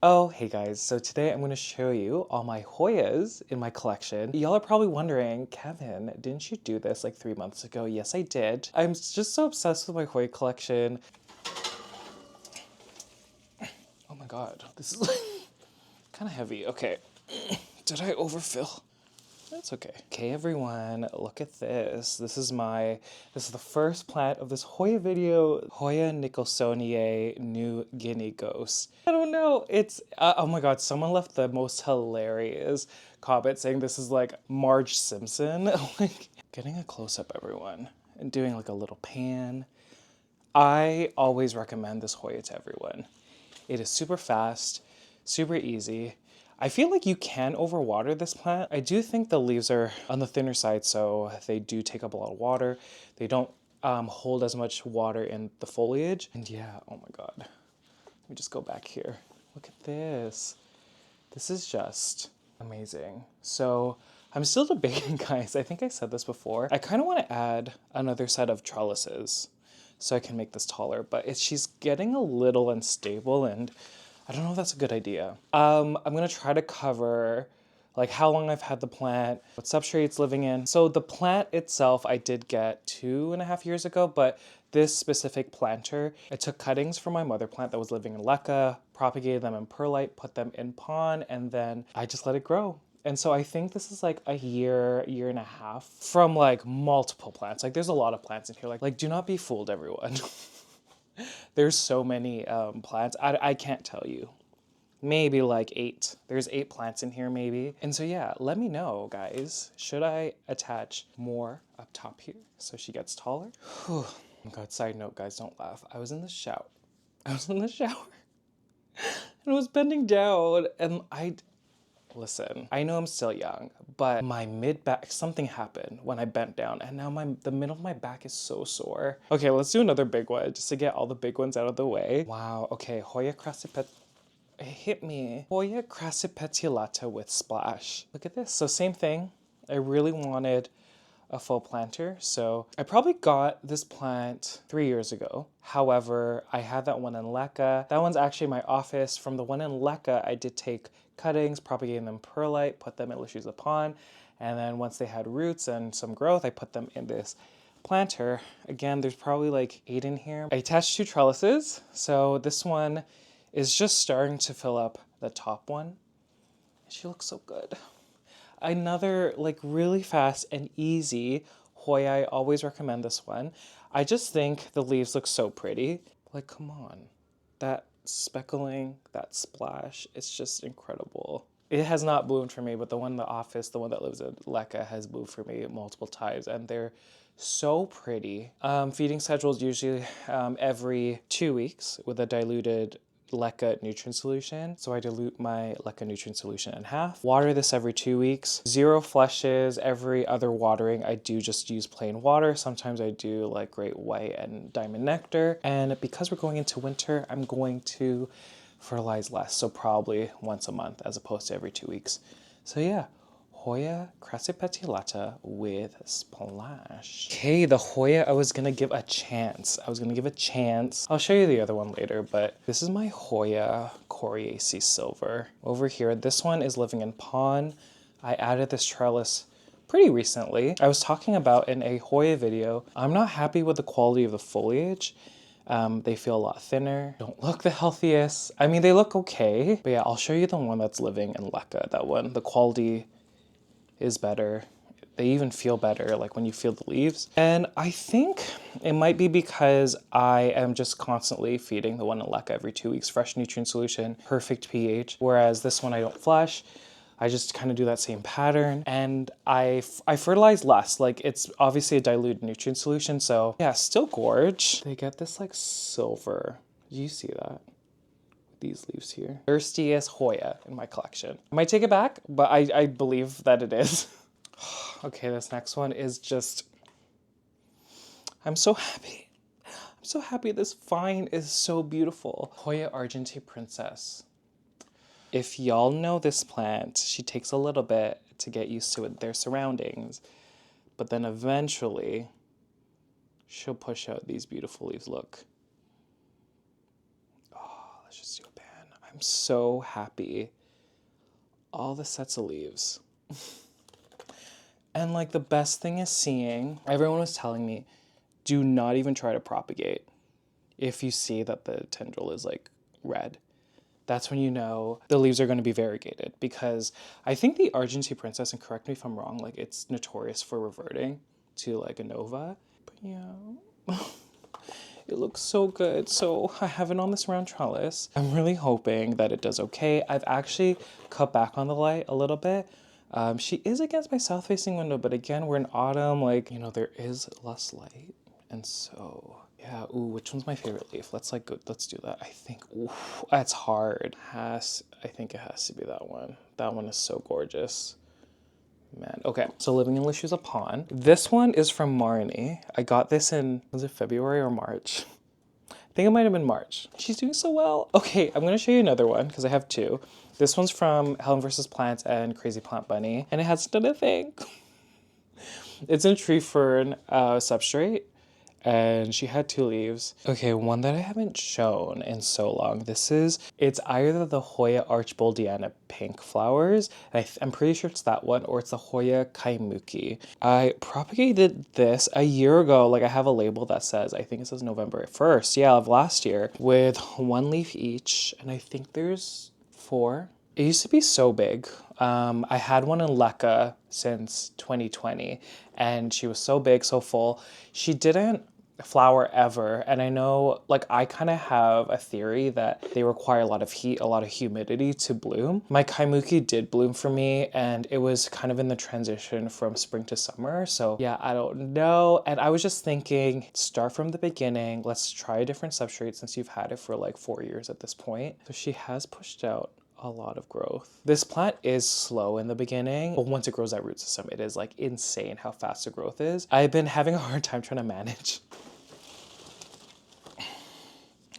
Oh, hey guys, so today I'm going to show you all my Hoyas in my collection. Y'all are probably wondering, Kevin, didn't you do this like 3 months ago? Yes, I did. I'm just so obsessed with my Hoya collection. Oh my god, this is like kind of heavy. Okay, did I overfill? That's okay. Okay, everyone, look at this. This is the first plant of this Hoya video, Hoya Nicholsoniae New Guinea Ghost. I don't know, it's, oh my god, someone left the most hilarious comment saying this is like Marge Simpson. Like, getting a close-up, everyone, and doing like a little pan. I always recommend this Hoya to everyone. It is super fast, super easy. I feel like you can overwater this plant. I do think the leaves are on the thinner side, so they do take up a lot of water. They don't hold as much water in the foliage. And yeah, oh my god. Let me just go back here. Look at this. This is just amazing. So I'm still debating, guys. I think I said this before. I kind of want to add another set of trellises so I can make this taller, but she's getting a little unstable and I don't know if that's a good idea. I'm gonna try to cover like how long I've had the plant, what substrate it's living in. So the plant itself I did get 2.5 years ago, but this specific planter, I took cuttings from my mother plant that was living in leca, propagated them in perlite, put them in pon, and then I just let it grow. And so I think this is like a year, year and a half from like multiple plants. Like there's a lot of plants in here. Like do not be fooled, everyone. There's so many plants. I can't tell you. Maybe like 8. There's 8 plants in here maybe. And so yeah, let me know, guys. Should I attach more up top here so she gets taller? Whew. Oh my god, side note, guys, don't laugh. I was in the shower. And I was bending down and listen, I know I'm still young, but my mid-back, something happened when I bent down and now the middle of my back is so sore. Okay, let's do another big one just to get all the big ones out of the way. Wow, okay, Hoya hit me. Hoya Crassipetiolata with splash. Look at this. So same thing. I really wanted a full planter. So I probably got this plant 3 years ago. However, I had that one in leca. That one's actually my office. From the one in leca, I did take cuttings, propagating them perlite, put them in Le Shoes Upon. And then once they had roots and some growth, I put them in this planter. Again, there's probably like 8 in here. I attached 2 trellises. So this one is just starting to fill up the top one. She looks so good. Another like really fast and easy Hoya. I always recommend this one. I just think the leaves look so pretty. Like, come on. That speckling, that splash, it's just incredible. It has not bloomed for me, but the one in the office, the one that lives in leca, has bloomed for me multiple times, and they're so pretty. Feeding schedule is usually every 2 weeks with a diluted leca nutrient solution. So I dilute my leca nutrient solution in half. Water this every 2 weeks. 0 flushes. Every other watering, I do just use plain water. Sometimes I do like Great White and Diamond Nectar. And because we're going into winter, I'm going to fertilize less. So probably once a month as opposed to every 2 weeks. So yeah. Hoya Crassipetiolata with splash. Okay, the Hoya I was gonna give a chance. I'll show you the other one later, but this is my Hoya Coriacea Silver. Over here, this one is living in pon. I added this trellis pretty recently. I was talking about in a Hoya video, I'm not happy with the quality of the foliage. They feel a lot thinner, don't look the healthiest. I mean, they look okay, but yeah, I'll show you the one that's living in leca, that one. The quality is better. They even feel better like when you feel the leaves. And I think it might be because I am just constantly feeding the one in leca every 2 weeks, fresh nutrient solution, perfect pH. Whereas this one I don't flush. I just kind of do that same pattern and I fertilize less. Like it's obviously a diluted nutrient solution. So yeah, still gorge. They get this like silver. Do you see that? These leaves here. Thirstiest Hoya in my collection. I might take it back, but I believe that it is. Okay, this next one is just, I'm so happy. I'm so happy this vine is so beautiful. Hoya Argentea Princess. If y'all know this plant, she takes a little bit to get used to their surroundings, but then eventually she'll push out these beautiful leaves. Look. Let's just do a pan. I I'm so happy. All the sets of leaves. And like the best thing is seeing, everyone was telling me, do not even try to propagate if you see that the tendril is like red. That's when you know the leaves are going to be variegated, because I think the Argentea Princess, and correct me if I'm wrong, like it's notorious for reverting to like a nova. But yeah, it looks so good. So I have it on this round trellis. I'm really hoping that it does okay. I've actually cut back on the light a little bit. She is against my south-facing window, but again, we're in autumn, like, you know, there is less light. And so, yeah, ooh, which one's my favorite leaf? Let's like go, let's do that. I think, ooh, that's hard. I think it has to be that one. That one is so gorgeous. Man, okay, so Living English is a pawn. This one is from Marnie. I got this in, was it February or March? I think it might have been March. She's doing so well. Okay, I'm gonna show you another one because I have two. This one's from Helen vs. Plants and Crazy Plant Bunny, and it hasn't done a thing. It's in tree fern substrate, and she had two leaves. Okay, one that I haven't shown in so long. It's either the Hoya Archboldiana pink flowers, I'm pretty sure it's that one, or it's the Hoya Kaimuki. I propagated this a year ago. Like I have a label that says, I think it says November 1st, yeah, of last year, with one leaf each, and I think there's 4. It used to be so big. I had one in Lekka since 2020, and she was so big, so full. She didn't flower ever, and I know, like, I kind of have a theory that they require a lot of heat, a lot of humidity to bloom. My Kaimuki did bloom for me, and it was kind of in the transition from spring to summer, so yeah, I don't know. And I was just thinking, start from the beginning. Let's try a different substrate since you've had it for like 4 years at this point. So she has pushed out a lot of growth. This plant is slow in the beginning, but once it grows that root system, it is like insane how fast the growth is. I've been having a hard time trying to manage.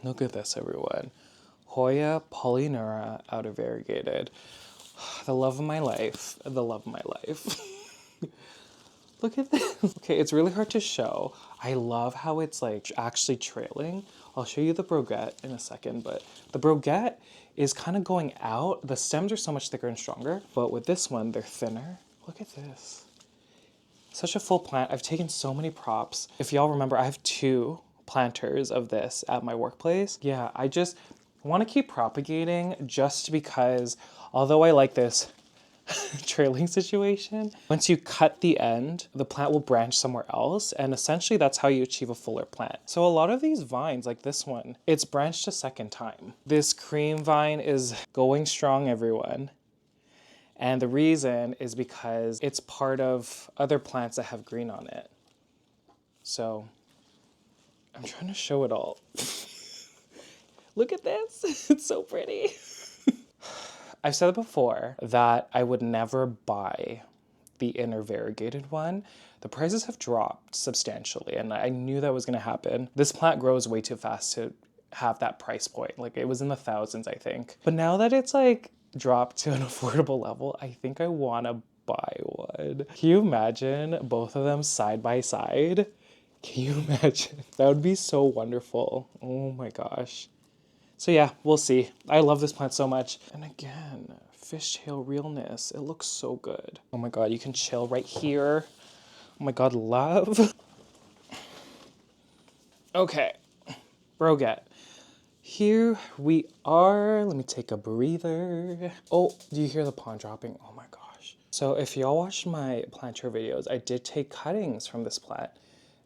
Look at this, everyone. Hoya Polyneura outer variegated. The love of my life. The love of my life. Look at this. Okay, it's really hard to show. I love how it's like actually trailing. I'll show you the Broget in a second, but the Broget is kind of going out. The stems are so much thicker and stronger, but with this one, they're thinner. Look at this. Such a full plant. I've taken so many props. If y'all remember, I have 2 planters of this at my workplace. Yeah, I just want to keep propagating just because, although I like this trailing situation, once you cut the end, the plant will branch somewhere else, and essentially that's how you achieve a fuller plant. So a lot of these vines, like this one, it's branched a second time. This cream vine is going strong, everyone. And the reason is because it's part of other plants that have green on it. So I'm trying to show it all. Look at this, it's so pretty. I've said it before that I would never buy the inner variegated one. The prices have dropped substantially, and I knew that was gonna happen. This plant grows way too fast to have that price point. Like it was in the thousands, I think. But now that it's like dropped to an affordable level, I think I wanna buy one. Can you imagine both of them side by side? Can you imagine? That would be so wonderful. Oh my gosh. So yeah, we'll see. I love this plant so much. And again, fishtail realness. It looks so good. Oh my God, you can chill right here. Oh my God, love. Okay, Broget. Here we are. Let me take a breather. Oh, do you hear the pond dropping? Oh my gosh. So if y'all watched my planter videos, I did take cuttings from this plant.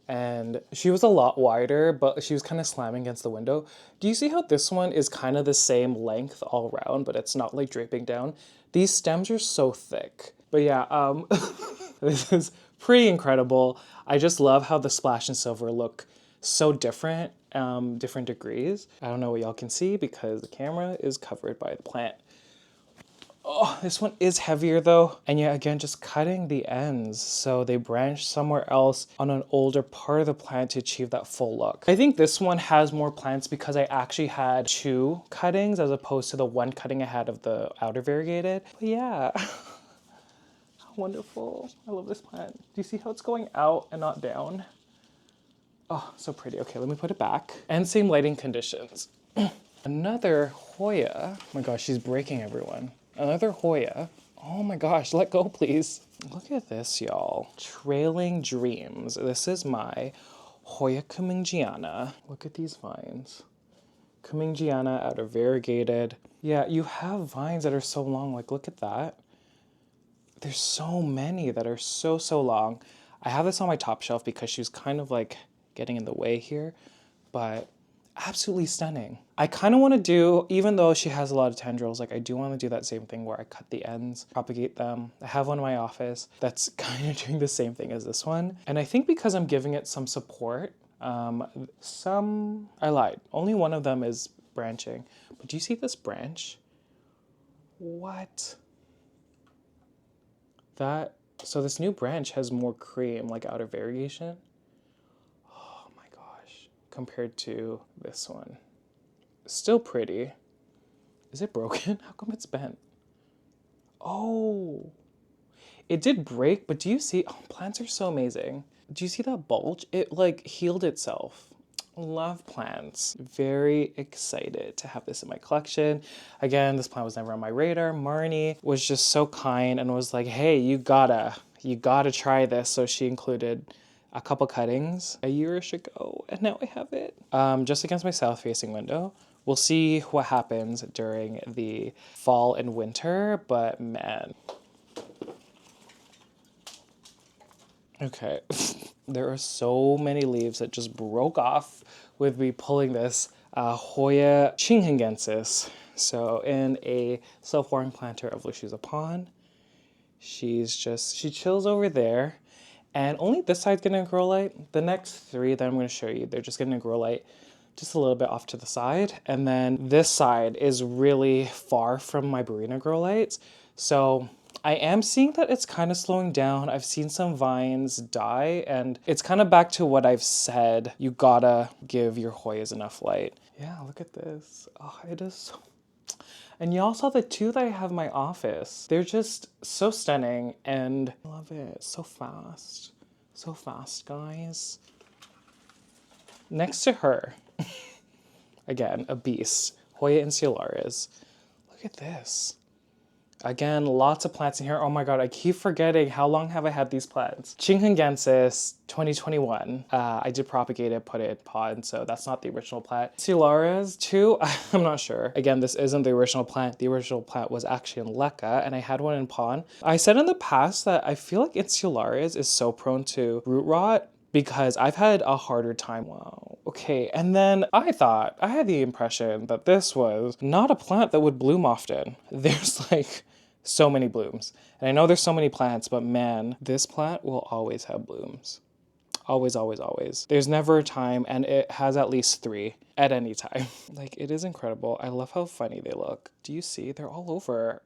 And she was a lot wider, but she was kind of slamming against the window. Do you see how this one is kind of the same length all around, but it's not like draping down? These stems are so thick. But yeah, this is pretty incredible. I just love how the splash and silver look so different, different degrees. I don't know what y'all can see because the camera is covered by the plant. Oh, this one is heavier though. And yeah, again, just cutting the ends so they branch somewhere else on an older part of the plant to achieve that full look. I think this one has more plants because I actually had 2 cuttings as opposed to the 1 cutting I had of the outer variegated. But yeah, how wonderful. I love this plant. Do you see how it's going out and not down? Oh, so pretty. Okay, let me put it back. And same lighting conditions. Another Hoya. Oh my gosh, she's breaking everyone. Another Hoya. Oh my gosh, let go, please. Look at this, y'all. Trailing Dreams. This is my Hoya Cumingiana. Look at these vines. Cumingiana out of Variegated. Yeah, you have vines that are so long. Like, look at that. There's so many that are so long. I have this on my top shelf because she's kind of like getting in the way here, but absolutely stunning. I kind of want to do, even though she has a lot of tendrils, like I do want to do that same thing where I cut the ends, propagate them. I have one in my office that's kind of doing the same thing as this one. And I think because I'm giving it some support, I lied. Only one of them is branching. But do you see this branch? What? So this new branch has more cream, like outer variegation. Oh my gosh. Compared to this one. Still pretty. Is it broken? How come it's bent? Oh. It did break, but do you see? Oh, plants are so amazing. Do you see that bulge? It like healed itself. Love plants. Very excited to have this in my collection. Again, this plant was never on my radar. Marnie was just so kind and was like, hey, you gotta try this. So she included a couple cuttings a year-ish ago, and now I have it. Just against my south-facing window. We'll see what happens during the fall and winter, but man. Okay, there are so many leaves that just broke off with me pulling this Hoya Chinghungensis. So in a self-watering planter of Luciusa Pond, she chills over there, and only this side's getting a grow light. The next three that I'm going to show you, they're just getting a grow light just a little bit off to the side. And then this side is really far from my Barina grow lights. So I am seeing that it's kind of slowing down. I've seen some vines die, and it's kind of back to what I've said. You gotta give your Hoyas enough light. Yeah, look at this. Oh, it is so... And y'all saw the two that I have in my office. They're just so stunning, and I love it. So fast. So fast, guys. Next to her, again, a beast, Hoya Insularis. Look at this. Again, lots of plants in here. Oh my god, I keep forgetting how long have I had these plants. Chinghungensis 2021. I did propagate it, put it in pod, so that's not the original plant. Insularis too, I'm not sure. Again, this isn't the original plant. The original plant was actually in Leca, and I had one in pond. I said in the past that I feel like Insularis is so prone to root rot, because I've had a harder time. Wow. Okay, and then I had the impression that this was not a plant that would bloom often. There's like so many blooms. And I know there's so many plants, but man, this plant will always have blooms. Always, always, always. There's never a time, and it has at least 3 at any time. Like, it is incredible. I love how funny they look. Do you see? They're all over.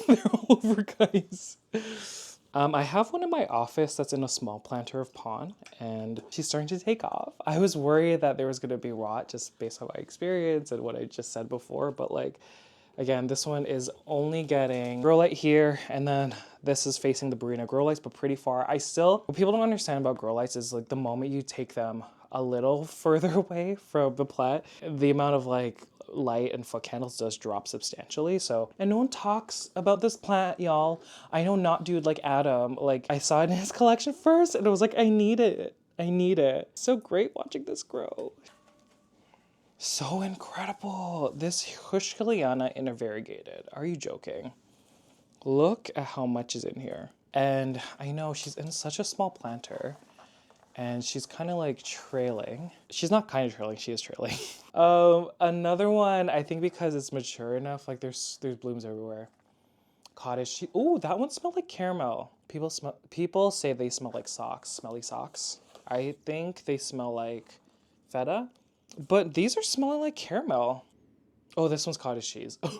They're all over, guys. I have one in my office that's in a small planter of pond, and she's starting to take off. I was worried that there was going to be rot just based on my experience and what I just said before, but like, again, this one is only getting grow light here, and then this is facing the Barina grow lights, but pretty far. What people don't understand about grow lights is like the moment you take them a little further away from the plant, the amount of like light and foot candles does drop substantially. So, and no one talks about this plant, y'all. I know not dude like Adam, like I saw it in his collection first and I was like, I need it. I need it. So great watching this grow. So incredible. This Heuschkeliana and Variegated. Are you joking? Look at how much is in here. And I know she's in such a small planter, and she's kind of like trailing. She's not kind of trailing, she is trailing. Another one, I think because it's mature enough, like there's blooms everywhere. Cottage, ooh, that one smelled like caramel. People say they smell like socks, smelly socks. I think they smell like feta, but these are smelling like caramel. Oh, this one's cottage cheese. Do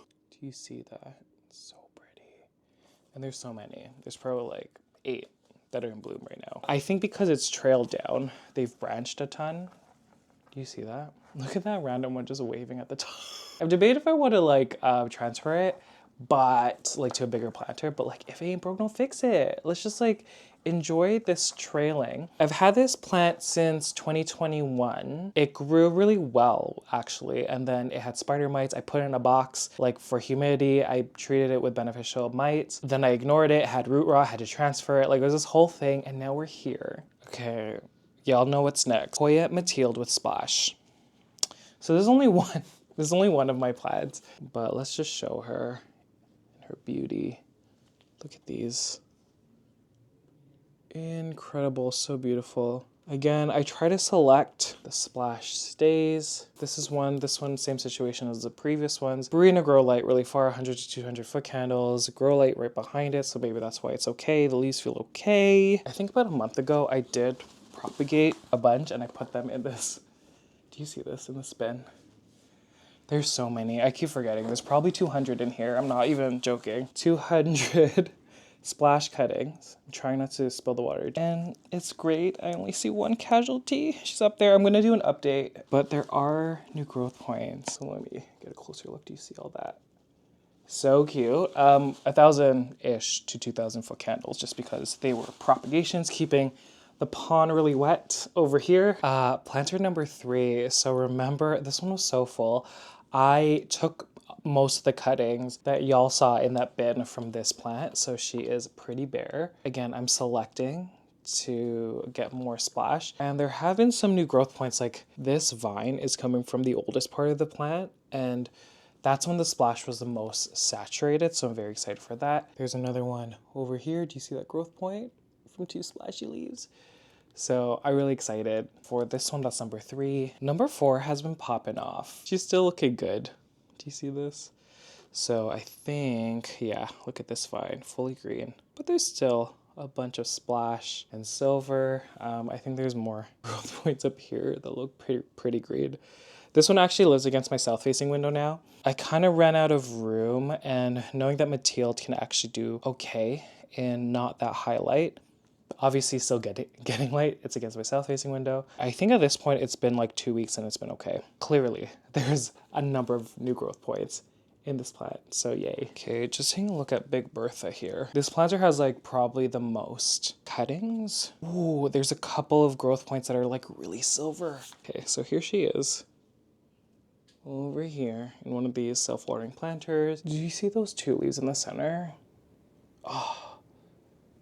you see that? It's so pretty. And there's so many. There's probably like 8 that are in bloom right now. I think because it's trailed down, they've branched a ton. Do you see that? Look at that random one just waving at the top. I've debated if I want to like transfer it, but like to a bigger planter. But like if it ain't broke, don't fix it. Let's just like enjoy this trailing. I've had this plant since 2021. It grew really well actually, and then it had spider mites. I put it in a box like for humidity. I treated it with beneficial mites. Then I ignored it, had root rot, had to transfer it. Like there's this whole thing, and now we're here. Okay, y'all know what's next. Hoya Mathilde with splash. So there's only one. There's only one of my plants, but let's just show her her beauty. Look at these. Incredible, so beautiful. Again, I try to select the splash stays. This one, same situation as the previous ones. Breeding a grow light really far, 100 to 200 foot candles, grow light right behind it, so maybe that's why it's okay. The leaves feel okay. I think about a month ago, I did propagate a bunch and I put them in this. Do you see this in the bin? There's so many. I keep forgetting. There's probably 200 in here. I'm not even joking. 200 splash cuttings. I'm trying not to spill the water. And it's great. I only see one casualty. She's up there. I'm going to do an update. But there are new growth points. So let me get a closer look. Do you see all that? So cute. 1,000-ish to 2,000 foot candles just because they were propagations, keeping the pond really wet over here. Planter number 3. So remember, this one was so full. I took most of the cuttings that y'all saw in that bin from this plant. So she is pretty bare. Again, I'm selecting to get more splash. And there have been some new growth points. Like this vine is coming from the oldest part of the plant. And that's when the splash was the most saturated. So I'm very excited for that. There's another one over here. Do you see that growth point from 2 splashy leaves? So I'm really excited for this one. That's number 3. Number 4 has been popping off. She's still looking good. Do you see this? So I think, yeah, look at this vine, fully green. But there's still a bunch of splash and silver. I think there's more growth points up here that look pretty green. This one actually lives against my south-facing window now. I kind of ran out of room, and knowing that Mathilde can actually do okay in not that high light, obviously still getting light. It's against my south-facing window. I think at this point it's been like 2 weeks and it's been okay. Clearly, there's a number of new growth points in this plant, so yay. Okay, just taking a look at Big Bertha here. This planter has like probably the most cuttings. Ooh, there's a couple of growth points that are like really silver. Okay, so here she is. Over here in one of these self-watering planters. Do you see those 2 leaves in the center? Oh,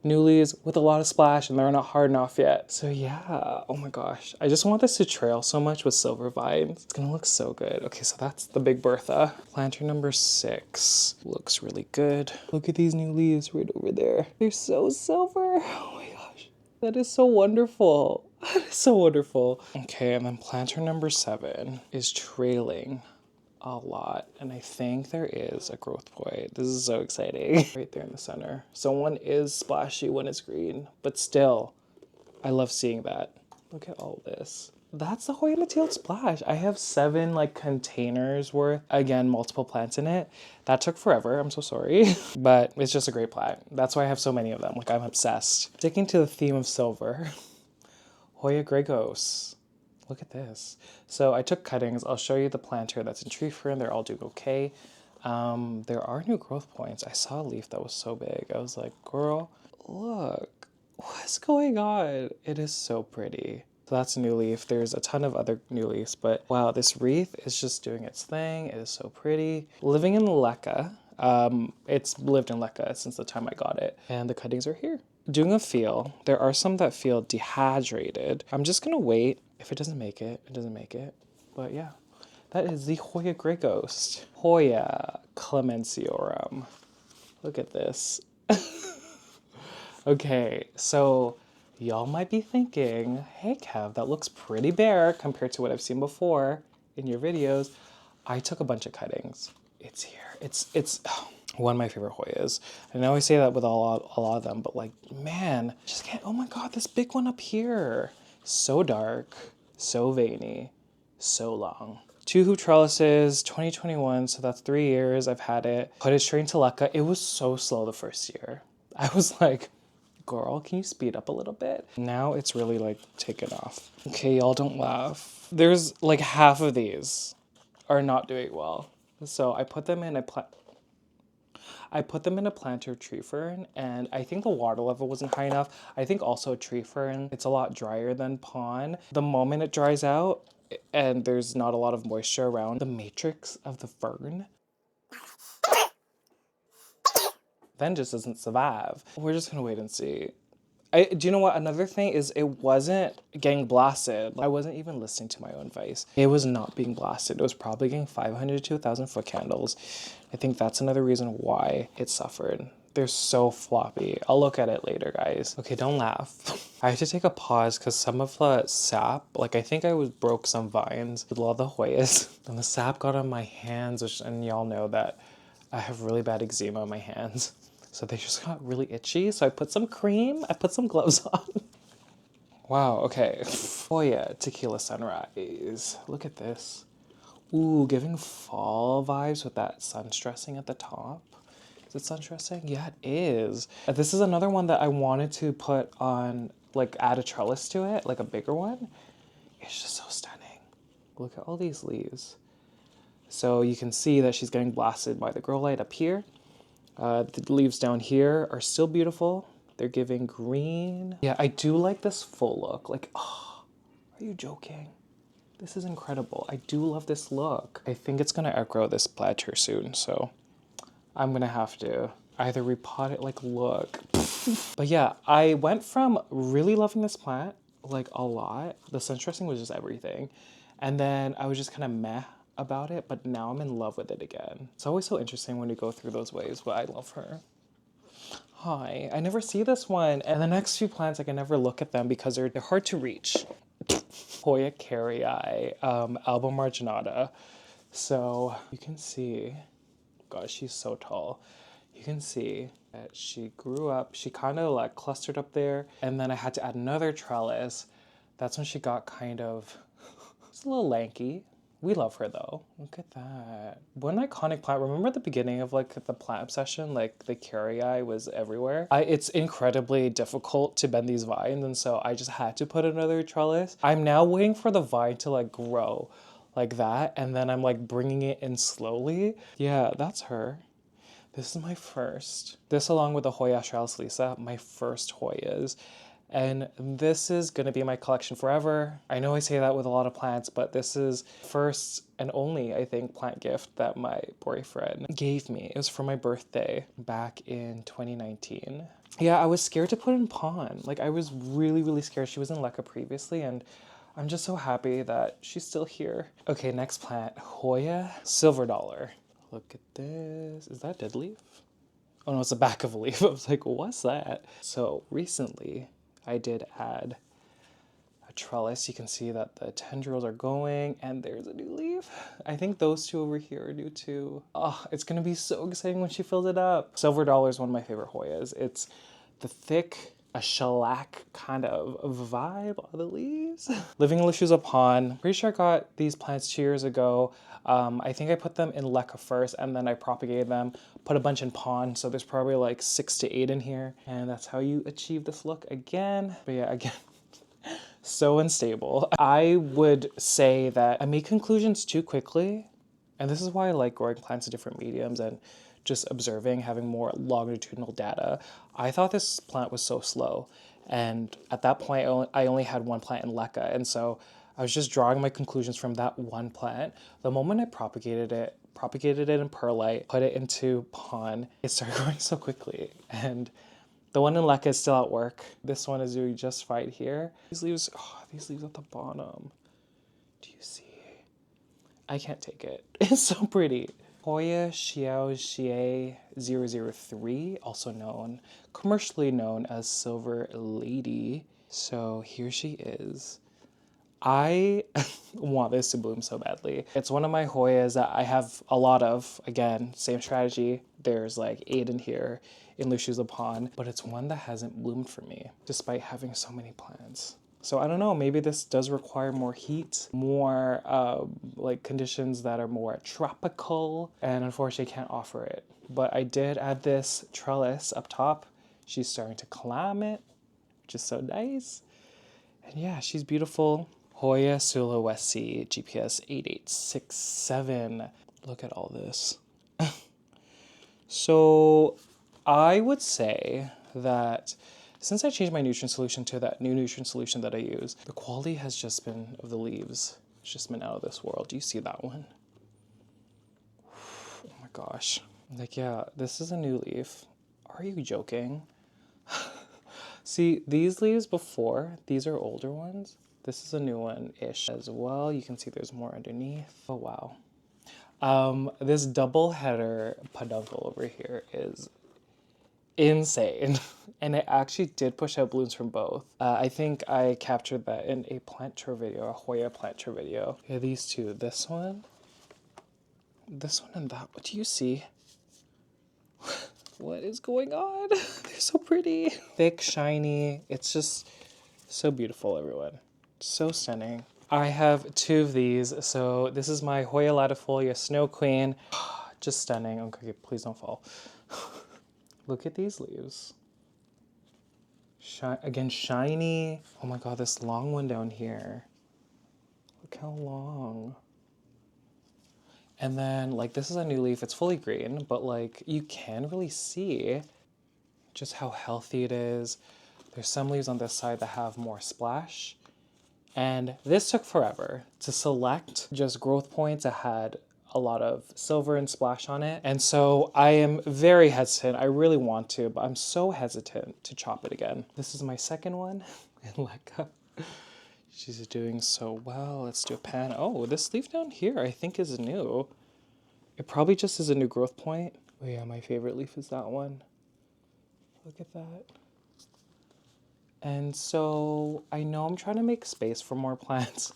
new leaves with a lot of splash and they're not hardened off yet. So yeah, oh my gosh. I just want this to trail so much with silver vines. It's gonna look so good. Okay, so that's the Big Bertha. Planter number 6 looks really good. Look at these new leaves right over there. They're so silver. Oh my gosh. That is so wonderful. That is so wonderful. Okay, and then planter number 7 is trailing a lot, and I think there is a growth point. This is so exciting. Right there in the center. So one is splashy, one is green, but still, I love seeing that. Look at all this. That's the Hoya Mathilde splash. I have 7 like containers worth, again, multiple plants in it. That took forever, I'm so sorry, but it's just a great plant. That's why I have so many of them, like I'm obsessed. Sticking to the theme of silver, Hoya Gregos. Look at this. So I took cuttings. I'll show you the planter that's in tree fern. They're all doing okay. There are new growth points. I saw a leaf that was so big. I was like, girl, look, what's going on? It is so pretty. So that's a new leaf. There's a ton of other new leaves, but wow, this wreath is just doing its thing. It is so pretty. Living in Lekka. It's lived in Lekka since the time I got it, and the cuttings are here. Doing a feel. There are some that feel dehydrated. I'm just gonna wait. If it doesn't make it, it doesn't make it. But yeah, that is the Hoya Grey Ghost. Hoya Clemensiorum. Look at this. Okay, so y'all might be thinking, hey Kev, that looks pretty bare compared to what I've seen before in your videos. I took a bunch of cuttings. It's here. It's one of my favorite Hoyas. I know I say that with a lot of them, but like, man, just can't, oh my God, this big one up here. So dark, so veiny, so long. 2 hoop trellises, 2021, so that's 3 years I've had it. Put it straight into Lekka. It was so slow the first year. I was like, girl, can you speed up a little bit? Now it's really like taken off. Okay, y'all don't laugh. There's like half of these are not doing well. So I put them in, I put them in a planter tree fern, and I think the water level wasn't high enough. I think also tree fern, it's a lot drier than pond. The moment it dries out and there's not a lot of moisture around, the matrix of the fern then just doesn't survive. We're just gonna wait and see. Do you know what? Another thing is it wasn't getting blasted. I wasn't even listening to my own advice. It was not being blasted. It was probably getting 500 to 1,000 foot candles. I think that's another reason why it suffered. They're so floppy. I'll look at it later, guys. Okay, don't laugh. I had to take a pause because some of the sap, like I think I broke some vines with all the Hoyas, and the sap got on my hands, and y'all know that I have really bad eczema on my hands. So they just got really itchy. So I put some cream, I put some gloves on. Wow, okay. Hoya Tequila Sunrise. Look at this. Ooh, giving fall vibes with that sun stressing at the top. Is it sun stressing? Yeah, it is. This is another one that I wanted to put on, like add a trellis to it, like a bigger one. It's just so stunning. Look at all these leaves. So you can see that she's getting blasted by the grow light up here. The leaves down here are still beautiful. They're giving green. Yeah, I do like this full look. Like, oh, are you joking? This is incredible. I do love this look. I think it's gonna outgrow this planter soon, so I'm gonna have to either repot it, like, look. But yeah, I went from really loving this plant, like a lot. The sun dressing was just everything. And then I was just kind of meh about it, but now I'm in love with it again. It's always so interesting when you go through those waves, but I love her. Hi, I never see this one. And the next few plants, I can never look at them because they're hard to reach. Hoya Kerrii, Alba marginata. So you can see, gosh, she's so tall. You can see that she grew up, she kind of like clustered up there, and then I had to add another trellis. That's when she got kind of, it's a little lanky. We love her though. Look at that. What an iconic plant. Remember at the beginning of like the plant obsession, like the Kerrii was everywhere? It's incredibly difficult to bend these vines, and so I just had to put another trellis. I'm now waiting for the vine to like grow like that, and then I'm like bringing it in slowly. Yeah, that's her. This is my first. This along with the Hoya Hypolasia, my first Hoyas. And this is gonna be my collection forever. I know I say that with a lot of plants, but this is first and only, I think, plant gift that my boyfriend gave me. It was for my birthday back in 2019. Yeah, I was scared to put in pond. Like I was really, really scared. She was in Lekka previously, and I'm just so happy that she's still here. Okay, next plant, Hoya Silver Dollar. Look at this. Is that dead leaf? Oh no, it's the back of a leaf. I was like, what's that? So recently, I did add a trellis. You can see that the tendrils are going and there's a new leaf. I think those two over here are new too. Oh, it's gonna be so exciting when she fills it up. Silver Dollar is one of my favorite Hoyas. It's the thick, a shellac kind of vibe on the leaves. Living in Lushuza Pond. Pretty sure I got these plants 2 years ago. I think I put them in Lekka first and then I propagated them, put a bunch in pond. So there's probably like 6 to 8 in here. And that's how you achieve this look again. But yeah, again, so unstable. I would say that I make conclusions too quickly. And this is why I like growing plants in different mediums and just observing, having more longitudinal data. I thought this plant was so slow. And at that point, I only had one plant in Lekka. And so I was just drawing my conclusions from that one plant. The moment I propagated it in perlite, put it into pond, it started growing so quickly. And the one in Lekka is still at work. This one is doing just fine here. These leaves at the bottom. Do you see? I can't take it. It's so pretty. Hoya Xiaoxie 003, also commercially known as Silver Lady. So here she is. I want this to bloom so badly. It's one of my Hoyas that I have a lot of. Again, same strategy. There's like 8 in here in Lushuza Pond, but it's one that hasn't bloomed for me, despite having so many plants. So I don't know, maybe this does require more heat, more like conditions that are more tropical, and unfortunately I can't offer it. But I did add this trellis up top. She's starting to climb it, which is so nice. And yeah, she's beautiful. Hoya Sulawesi, GPS 8867. Look at all this. So I would say that since I changed my nutrient solution to that new nutrient solution that I use, the quality has just been, of the leaves, it's just been out of this world. Do you see that one? Oh my gosh. Like, yeah, this is a new leaf. Are you joking? See, these leaves before, these are older ones. This is a new one-ish as well. You can see there's more underneath. Oh, wow. This double header peduncle over here is insane. And it actually did push out blooms from both. I think I captured that in a plant tour video, a Hoya plant tour video. Yeah, these two, this one and that. What do you see? What is going on? They're so pretty. Thick, shiny. It's just so beautiful, everyone. So stunning. I have two of these. So this is my Hoya Latifolia Snow Queen. Just stunning. Okay, please don't fall. Look at these leaves. Again, shiny. Oh my god, this long one down here. Look how long. And then, like, this is a new leaf. It's fully green, but, like, you can really see just how healthy it is. There's some leaves on this side that have more splash. And this took forever to select just growth points that had a lot of silver and splash on it. And so I am very hesitant. I really want to, but I'm so hesitant to chop it again. This is my second one in Lekka. She's doing so well. Let's do a pan. Oh, this leaf down here I think is new. It probably just is a new growth point. Oh yeah, my favorite leaf is that one. Look at that. And so I know I'm trying to make space for more plants,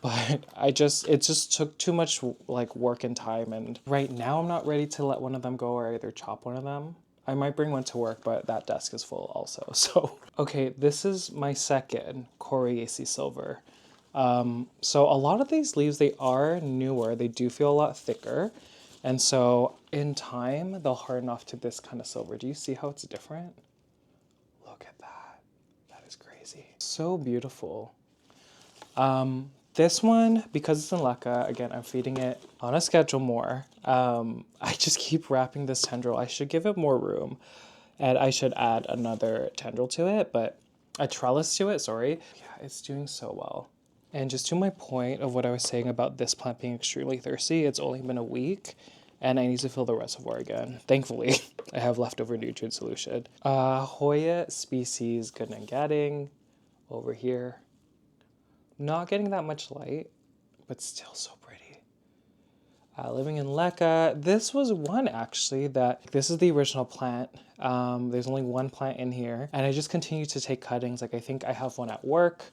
but it just took too much like work and time. And right now I'm not ready to let one of them go or either chop one of them. I might bring one to work, but that desk is full also. So, okay, this is my second Coriacea silver. So a lot of these leaves, they are newer. They do feel a lot thicker. And so in time, they'll harden off to this kind of silver. Do you see how it's different? Look at that. That is crazy. So beautiful. This one, because it's in Lekka, again, I'm feeding it on a schedule more. I just keep wrapping this tendril. I should give it more room, and I should add another tendril to it, but a trellis to it, sorry. Yeah, it's doing so well. And just to my point of what I was saying about this plant being extremely thirsty, it's only been a week, and I need to fill the reservoir again. Thankfully, I have leftover nutrient solution. Hoya species Gunningatting over here. Not getting that much light, but still so pretty. Living in Lekka. This was one actually that, this is the original plant. There's only one plant in here, and I just continue to take cuttings. Like I think I have one at work.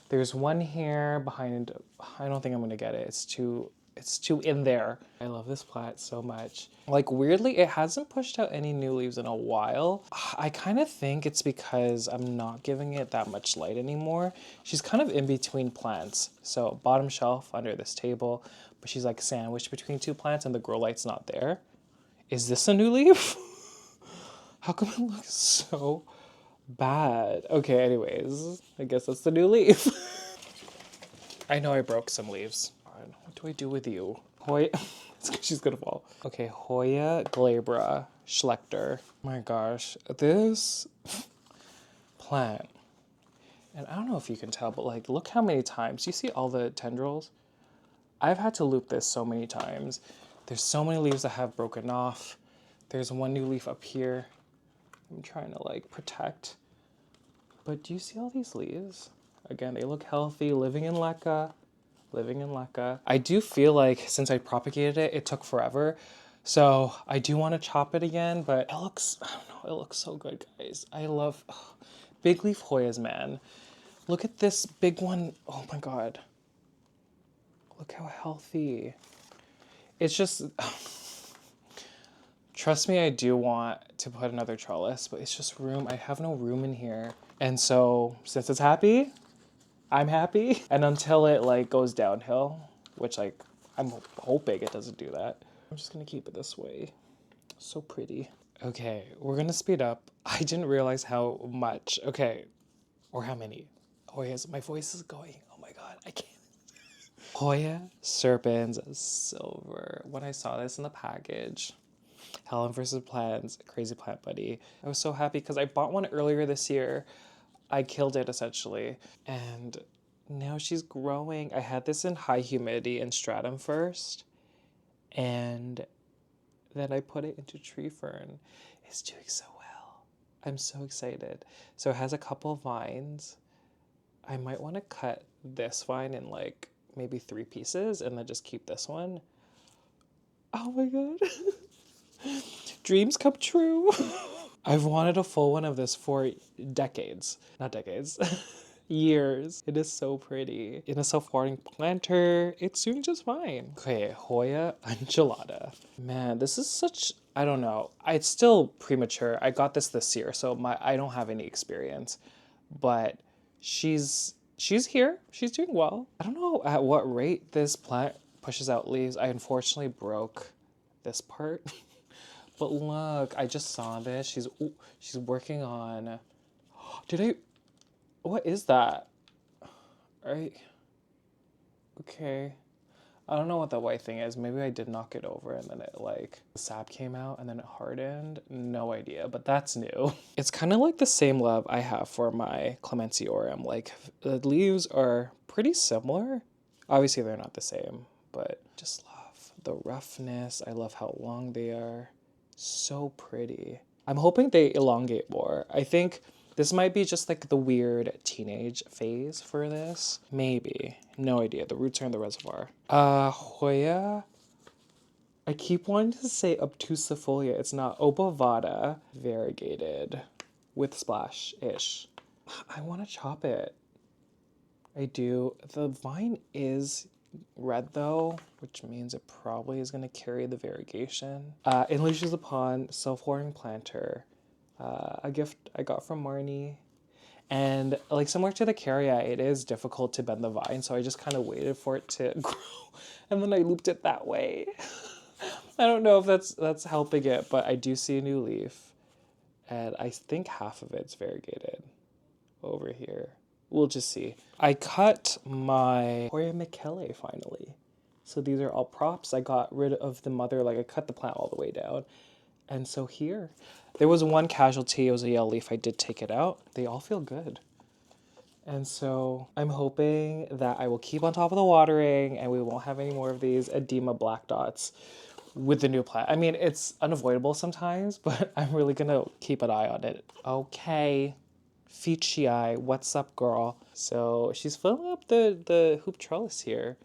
There's one here behind, I don't think I'm gonna get it. It's too in there. I love this plant so much. Like weirdly, it hasn't pushed out any new leaves in a while. I kind of think it's because I'm not giving it that much light anymore. She's kind of in between plants. So bottom shelf under this table, but she's like sandwiched between two plants and the grow light's not there. Is this a new leaf? How come it looks so bad? Okay, anyways, I guess that's the new leaf. I know I broke some leaves. What do I do with you? Hoya, she's gonna fall. Okay, Hoya Glabra Schlecter. My gosh, this plant, and I don't know if you can tell, but like, look how many times, you see all the tendrils? I've had to loop this so many times. There's so many leaves that have broken off. There's one new leaf up here. I'm trying to like protect. But do you see all these leaves? Again, they look healthy, living in Lekka. Living in Lekka. I do feel like since I propagated it, it took forever. So I do want to chop it again, but it looks, I don't know, it looks so good, guys. I love big leaf Hoyas, man. Look at this big one. Oh my God. Look how healthy. It's just, trust me, I do want to put another trellis, but it's just room. I have no room in here. And so since it's happy, I'm happy. And until it like goes downhill, which like I'm hoping it doesn't do that, I'm just gonna keep it this way. So pretty. Okay, we're gonna speed up. I didn't realize how much, okay, or how many. Hoyas, my voice is going. Oh my God, I can't. Hoya Serpens silver. When I saw this in the package, Helen versus Plants, Crazy Plant Buddy. I was so happy because I bought one earlier this year. I killed it essentially. And now she's growing. I had this in high humidity and stratum first. And then I put it into tree fern. It's doing so well. I'm so excited. So it has a couple of vines. I might want to cut this vine in like maybe 3 pieces and then just keep this one. Oh my god. Dreams come true. I've wanted a full one of this for decades. Not decades. Years. It is so pretty. In a self-watering planter, it's doing just fine. Okay, Hoya Insularis. Man, this is such, I don't know. It's still premature. I got this year, so I don't have any experience. But she's here. She's doing well. I don't know at what rate this plant pushes out leaves. I unfortunately broke this part. But look, I just saw this. She's working on, what is that? Right. Okay. I don't know what that white thing is. Maybe I did knock it over and then it like, the sap came out and then it hardened. No idea, but that's new. It's kind of like the same love I have for my Clemensiorum. Like the leaves are pretty similar. Obviously they're not the same, but just love the roughness. I love how long they are. So pretty. I'm hoping they elongate more. I think this might be just like the weird teenage phase for this. Maybe. No idea. The roots are in the reservoir. Hoya. I keep wanting to say obtusifolia. It's not. Obovata. Variegated. With splash-ish. I want to chop it. I do. The vine is red though, which means it probably is going to carry the variegation. It leashes upon self-watering planter. A gift I got from Marnie. And like similar to the Kerrii, it is difficult to bend the vine, so I just kind of waited for it to grow, and then I looped it that way. I don't know if that's helping it, but I do see a new leaf, and I think half of it's variegated over here. We'll just see. I cut my Hoya Michele finally. So these are all props. I got rid of the mother, like I cut the plant all the way down. And so here, there was one casualty. It was a yellow leaf. I did take it out. They all feel good. And so I'm hoping that I will keep on top of the watering and we won't have any more of these edema black dots with the new plant. I mean, it's unavoidable sometimes, but I'm really gonna keep an eye on it. Okay. Fitchii, what's up, girl? So she's filling up the hoop trellis here.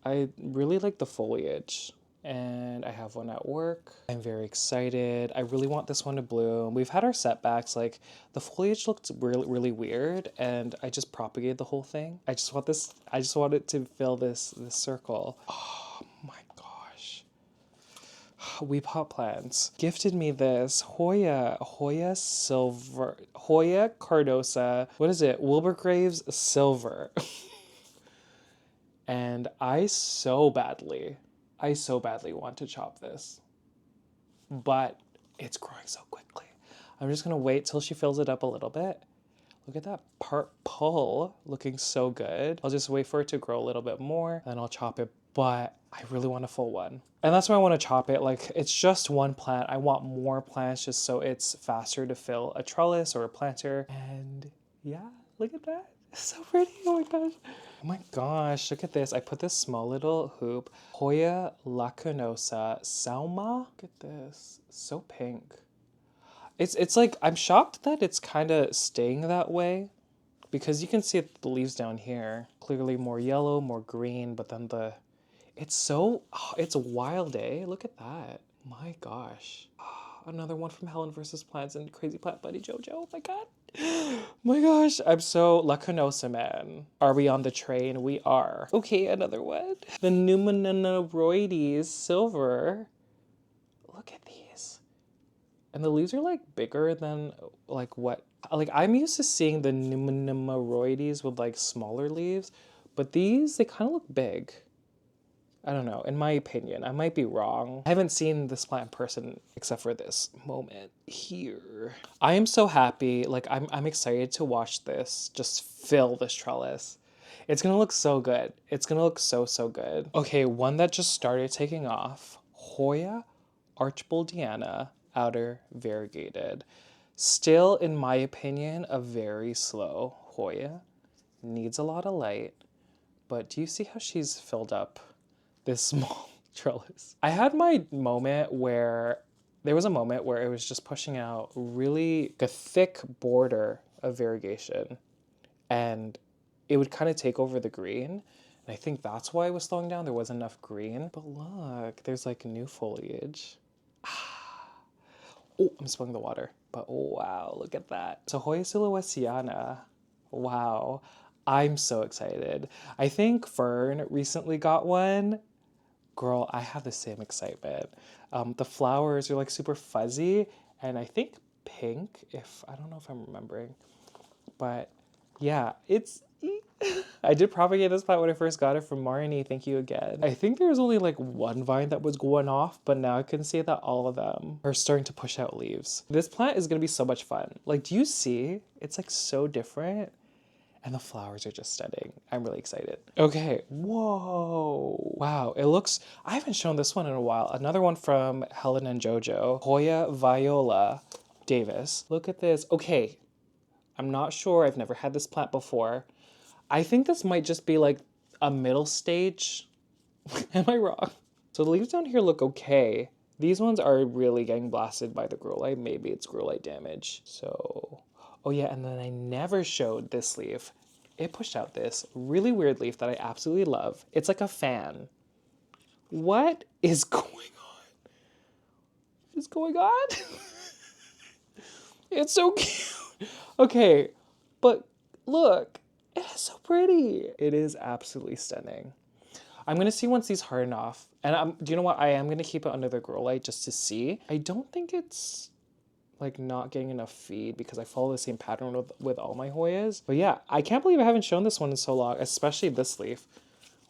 I really like the foliage, and I have one at work. I'm very excited. I really want this one to bloom. We've had our setbacks. Like the foliage looked really weird, and I just propagated the whole thing. I just want it to fill this circle. Oh my gosh. We Pot Plants gifted me this Hoya Silver, Hoya Carnosa. What is it? Wilbur Graves Silver. And I so badly want to chop this, but it's growing so quickly. I'm just gonna wait till she fills it up a little bit. Look at that pull looking so good. I'll just wait for it to grow a little bit more, then I'll chop it, but I really want a full one. And that's why I want to chop it. Like it's just one plant. I want more plants just so it's faster to fill a trellis or a planter. And yeah, look at that. It's so pretty. Oh my gosh. Oh my gosh, look at this. I put this small little hoop. Hoya lacunosa Salma. Look at this. So pink. It's like, I'm shocked that it's kind of staying that way because you can see the leaves down here. Clearly more yellow, more green, but then it's a wild day. Look at that. My gosh. Another one from Helen versus Plants and Crazy Plant Buddy Jojo. Oh my god. My gosh, I'm so Lacunosa man. Are we on the train? We are. Okay, another one. The Nummaloroides Silver. Look at these. And the leaves are like bigger than like what, like I'm used to seeing the Nummaloroides with like smaller leaves, but these, they kind of look big. I don't know, in my opinion, I might be wrong. I haven't seen this plant in person except for this moment here. I am so happy, like I'm excited to watch this just fill this trellis. It's gonna look so good. It's gonna look so good. Okay, one that just started taking off, Hoya Archboldiana, outer variegated. Still, in my opinion, a very slow Hoya. Needs a lot of light. But do you see how she's filled up this small trellis? I had my moment where there was a moment where it was just pushing out really a thick border of variegation, and it would kind of take over the green. And I think that's why I was slowing down. There wasn't enough green. But look, there's like new foliage. Oh, I'm spilling the water. But oh, wow, look at that. So Hoya Sulawesiana. Wow. I'm so excited. I think Fern recently got one. Girl, I have the same excitement. The flowers are like super fuzzy and I think pink, I don't know if I'm remembering. But yeah, I did propagate this plant when I first got it from Marnie. Thank you again. I think there was only like one vine that was going off, but now I can see that all of them are starting to push out leaves. This plant is gonna be so much fun. Like, do you see? It's like so different. And the flowers are just stunning. I'm really excited. Okay, whoa. Wow, it looks, I haven't shown this one in a while. Another one from Helen and Jojo. Hoya Viola Davis. Look at this. Okay, I'm not sure. I've never had this plant before. I think this might just be like a middle stage. Am I wrong? So the leaves down here look okay. These ones are really getting blasted by the grow light. Maybe it's grow light damage. So, oh yeah, and then I never showed this leaf. It pushed out this really weird leaf that I absolutely love. It's like a fan. What is going on? What is going on? It's so cute. Okay, but look, it is so pretty. It is absolutely stunning. I'm gonna see once these harden off. And do you know what? I am gonna keep it under the grow light just to see. I don't think it's like not getting enough feed because I follow the same pattern with all my Hoyas. But yeah, I can't believe I haven't shown this one in so long, especially this leaf.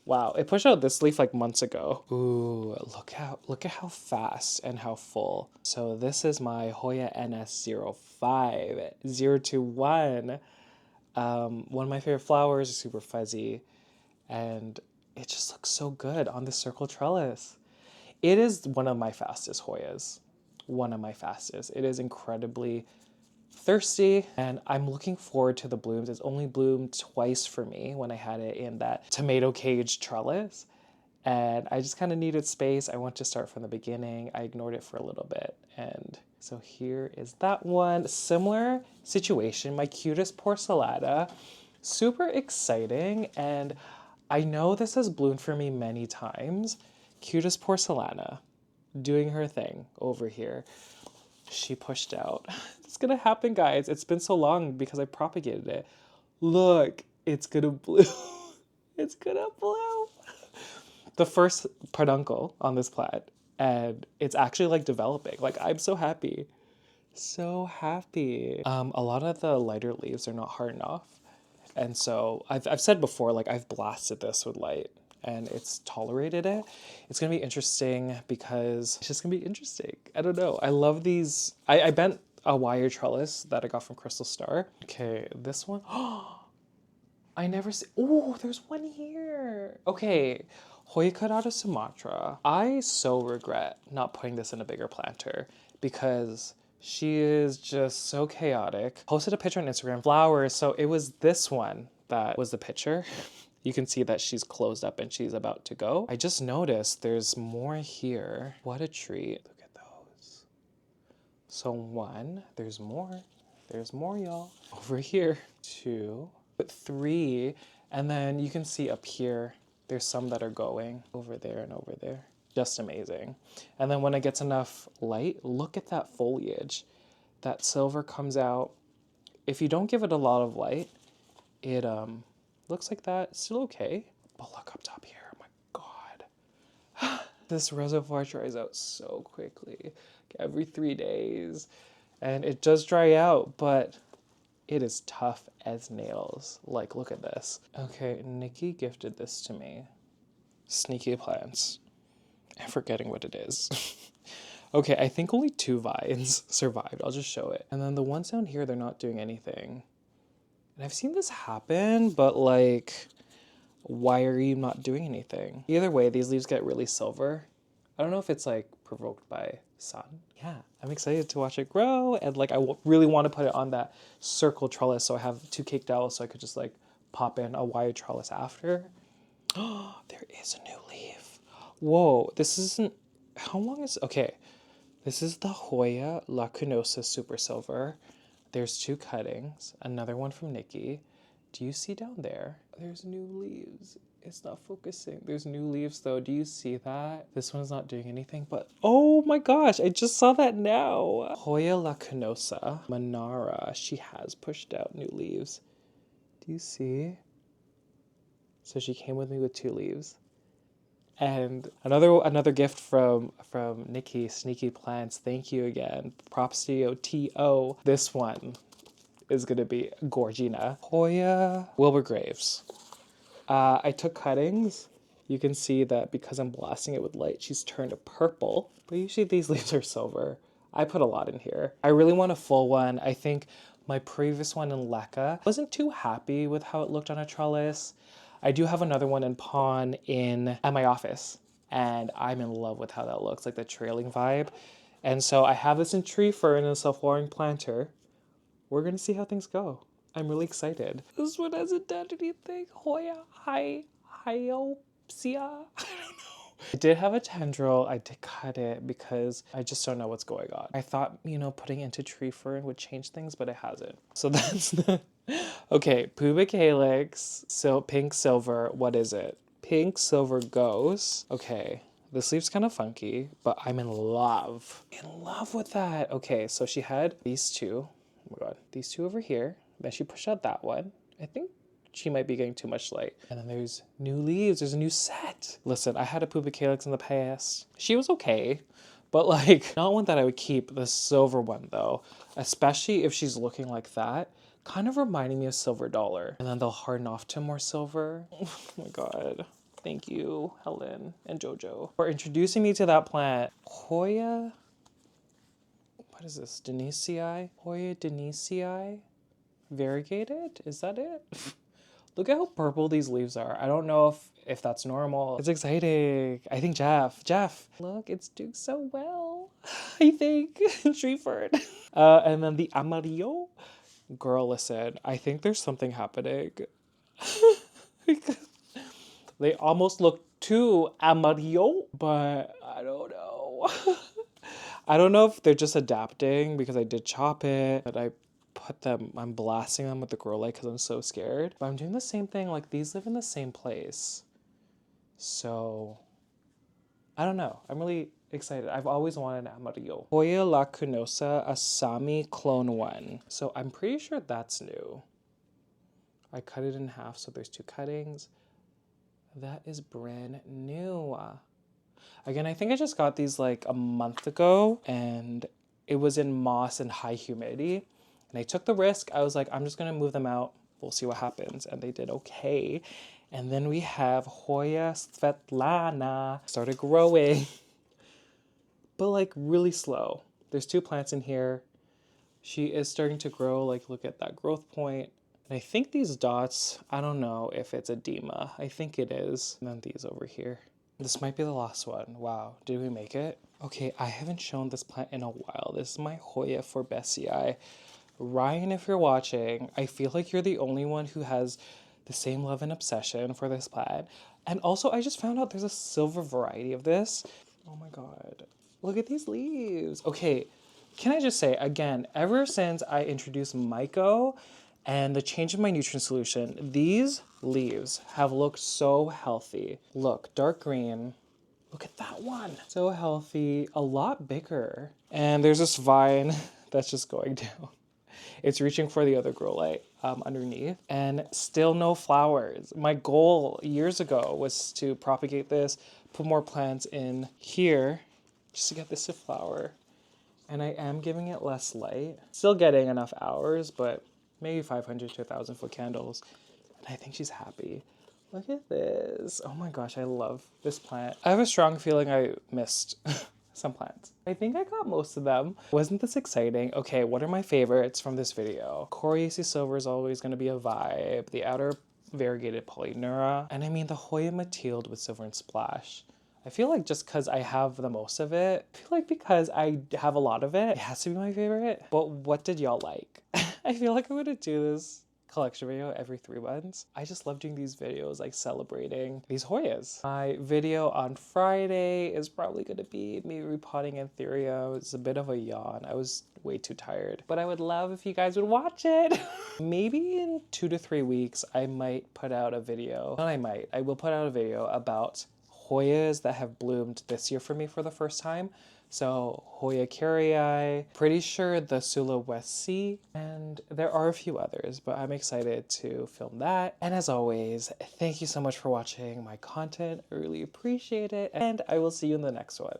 Wow, it pushed out this leaf like months ago. Ooh, look at how fast and how full. So this is my Hoya NS05-21. One of my favorite flowers is super fuzzy and it just looks so good on the circle trellis. It is one of my fastest Hoyas. One of my fastest. It is incredibly thirsty and I'm looking forward to the blooms. It's only bloomed twice for me when I had it in that tomato cage trellis and I just kind of needed space. I want to start from the beginning. I ignored it for a little bit and so here is that one. Similar situation, my Cutis porcelata. Super exciting and I know this has bloomed for me many times. Cutis porcelana doing her thing over here. She pushed out. It's gonna happen, guys. It's been so long because I propagated it. Look, it's gonna bloom. It's gonna bloom. The first peduncle on this plant, and it's actually like developing. Like, I'm so happy. So happy. A lot of the lighter leaves are not hard enough. And so I've said before, like I've blasted this with light and it's tolerated it. It's gonna be interesting because it's just gonna be interesting. I don't know. I love these. I bent a wire trellis that I got from Crystal Star. Okay, this one. I never see. Oh, there's one here. Okay, Hoya Caudata Sumatra. I so regret not putting this in a bigger planter because she is just so chaotic. Posted a picture on Instagram. Flowers. So it was this one that was the picture. You can see that she's closed up and she's about to go. I just noticed there's more here. What a treat. Look at those. So one, there's more. There's more, y'all. Over here, 2, 3, and then you can see up here, there's some that are going over there and over there. Just amazing. And then when it gets enough light, look at that foliage. That silver comes out. If you don't give it a lot of light, it looks like that. It's still okay. But look up top here. Oh my God. This reservoir dries out so quickly. Every 3 days. And it does dry out, but it is tough as nails. Like, look at this. Okay, Nikki gifted this to me. Sneaky plants. I'm forgetting what it is. Okay, I think only 2 vines survived. I'll just show it. And then the ones down here, they're not doing anything. And I've seen this happen, but like, why are you not doing anything? Either way, these leaves get really silver I don't know if it's like provoked by sun. Yeah, I'm excited to watch it grow. And like, really want to put it on that circle trellis. So I have 2 cake dowels so I could just like pop in a wire trellis after. Oh, there is a new leaf. Whoa, this isn't, how long is, okay. This is the Hoya Lacunosa Super Silver. There's 2 cuttings, another one from Nikki. Do you see down there? There's new leaves. It's not focusing. There's new leaves though. Do you see that? This one's not doing anything, but oh my gosh, I just saw that now. Hoya Lacunosa Manara, she has pushed out new leaves. Do you see? So she came with me with 2 leaves. And another gift from Nikki, Sneaky Plants. Thank you again. Props to you, T.O. This one is going to be Gorgina. Hoya Wilbur Graves. I took cuttings. You can see that because I'm blasting it with light, she's turned purple. But usually these leaves are silver. I put a lot in here. I really want a full one. I think my previous one in Leca wasn't too happy with how it looked on a trellis. I do have another one in pawn at my office, and I'm in love with how that looks, like the trailing vibe. And so I have this in tree fern in a self-watering planter. We're gonna see how things go. I'm really excited. This one hasn't done anything. Hoya Hypolasia. I don't know. I did have a tendril. I did cut it because I just don't know what's going on. I thought, putting into tree fern would change things, but it hasn't. So that's the... Okay, pubic calyx, so pink silver, what is it? Pink silver ghost. Okay, this leaf's kind of funky, but I'm in love. In love with that. Okay, so she had these 2. Oh my god, these 2 over here. Then she pushed out that one. I think she might be getting too much light. And then there's new leaves, there's a new set. Listen, I had a pubic calyx in the past. She was okay, but like, not one that I would keep. The silver one though, especially if she's looking like that. Kind of reminding me of Silver Dollar. And then they'll harden off to more silver. Oh my god. Thank you, Helen and Jojo, for introducing me to that plant. Hoya, what is this? Denisii? Hoya Denisii? Variegated? Is that it? Look at how purple these leaves are. I don't know if that's normal. It's exciting. I think Jeff. Look, it's doing so well. I think. Tree fern. And then the Amarillo. Girl, listen, I think there's something happening. They almost look too amarillo, but I don't know. I don't know if they're just adapting because I did chop it, but I'm blasting them with the grow light because I'm so scared. But I'm doing the same thing, like these live in the same place. So, I don't know. I'm really excited. I've always wanted an amarillo. Hoya Lacunosa Asami Clone 1. So I'm pretty sure that's new. I cut it in half, so there's 2 cuttings. That is brand new. Again, I think I just got these like a month ago, and it was in moss and high humidity. And I took the risk. I was like, I'm just gonna move them out. We'll see what happens. And they did okay. And then we have Hoya Svetlana started growing, but like really slow. There's 2 plants in here. She is starting to grow, like look at that growth point. And I think these dots, I don't know if it's edema. I think it is. And then these over here. This might be the last one. Wow, did we make it? Okay, I haven't shown this plant in a while. This is my Hoya Forbesii. Ryan, if you're watching, I feel like you're the only one who has the same love and obsession for this plant. And also, I just found out there's a silver variety of this. Oh my god. Look at these leaves. Okay, can I just say, again, ever since I introduced Myco and the change in my nutrient solution, these leaves have looked so healthy. Look, dark green. Look at that one. So healthy, a lot bigger. And there's this vine that's just going down. It's reaching for the other grow light underneath, and still no flowers. My goal years ago was to propagate this, put more plants in here, just to get this to flower. And I am giving it less light. Still getting enough hours, but maybe 500 to 1,000 foot candles. And I think she's happy. Look at this. Oh my gosh, I love this plant. I have a strong feeling I missed some plants. I think I got most of them. Wasn't this exciting? Okay, what are my favorites from this video? Coriacea silver is always gonna be a vibe. The outer variegated Polyneura. And I mean the Hoya Mathilde with silver and splash. I feel like just because I have the most of it, I feel like because I have a lot of it, it has to be my favorite. But what did y'all like? I feel like I'm gonna do this collection video every 3 months. I just love doing these videos, like celebrating these Hoyas. My video on Friday is probably gonna be me repotting Antheria. It's a bit of a yawn. I was way too tired, but I would love if you guys would watch it. Maybe in 2 to 3 weeks, I might put out a video. Not I will put out a video about Hoyas that have bloomed this year for me for the first time. So Hoya Kerrii, pretty sure the Sulawesi, and there are a few others, but I'm excited to film that. And as always, thank you so much for watching my content. I really appreciate it, and I will see you in the next one.